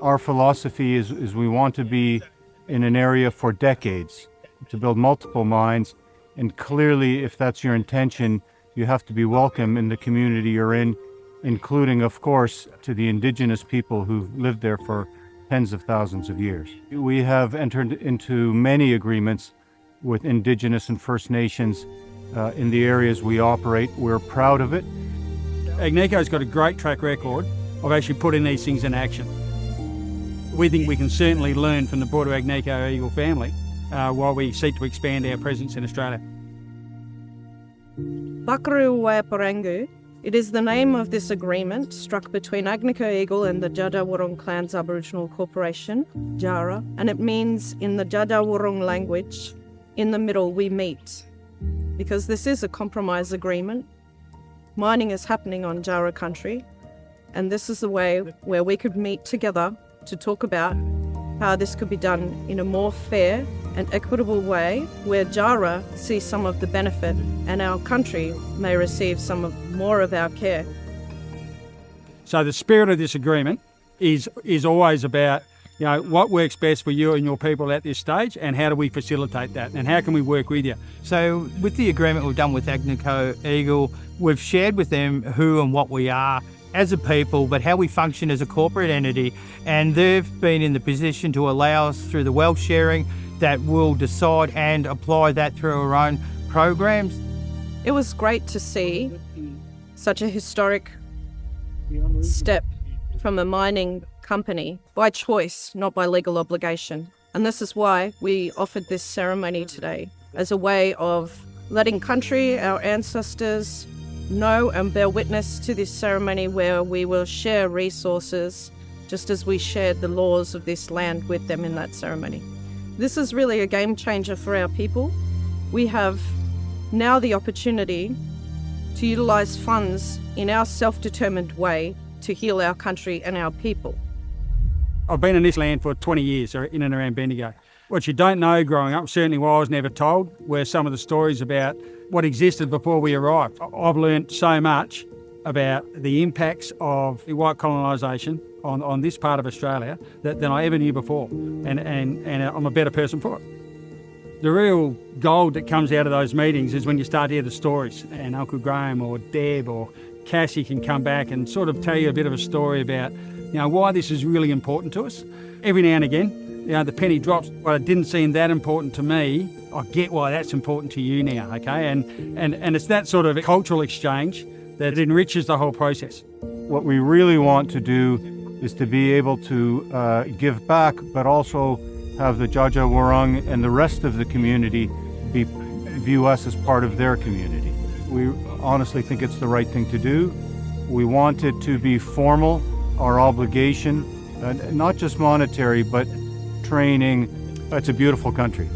Our philosophy is we want to be in an area for decades, to build multiple mines, and clearly if that's your intention, you have to be welcome in the community you're in, including, of course, to the indigenous people who've lived there for tens of thousands of years. We have entered into many agreements with Indigenous and First Nations in the areas we operate. We're proud of it. Agnico's got a great track record of actually putting these things in action. We think we can certainly learn from the broader Agnico Eagle family while we seek to expand our presence in Australia. Bakaru Wayaparrangu. It is the name of this agreement struck between Agnico Eagle and the Djaara Wurrung Clan's Aboriginal Corporation, Djaara, and it means in the Djaara Wurrung language, in the middle we meet. Because this is a compromise agreement, mining is happening on Djaara country, and this is the way where we could meet together to talk about how this could be done in a more fair and equitable way where Djaara sees some of the benefit and our country may receive more of our care. So the spirit of this agreement is always about, what works best for you and your people at this stage, and how do we facilitate that, and how can we work with you? So with the agreement we've done with Agnico Eagle, we've shared with them who and what we are as a people, but how we function as a corporate entity, and they've been in the position to allow us through the wealth sharing that we'll decide and apply that through our own programs. It was great to see such a historic step from a mining company by choice, not by legal obligation. And this is why we offered this ceremony today, as a way of letting country, our ancestors, know and bear witness to this ceremony where we will share resources just as we shared the laws of this land with them in that ceremony. This is really a game changer for our people. We have now the opportunity to utilise funds in our self-determined way to heal our country and our people. I've been in this land for 20 years, or in and around Bendigo. What you don't know growing up, certainly what I was never told, were some of the stories about what existed before we arrived. I've learned so much about the impacts of white colonisation on this part of Australia than I ever knew before, and I'm a better person for it. The real gold that comes out of those meetings is when you start to hear the stories, and Uncle Graham or Deb or Cassie can come back and sort of tell you a bit of a story about why this is really important to us. Every now and again, the penny drops. What it didn't seem that important to me, I get why that's important to you now, okay? And it's that sort of cultural exchange that enriches the whole process. What we really want to do is to be able to give back, but also have the Djaara Wurrung and the rest of the community view us as part of their community. We honestly think it's the right thing to do. We want it to be formal, our obligation, not just monetary, but training. It's a beautiful country.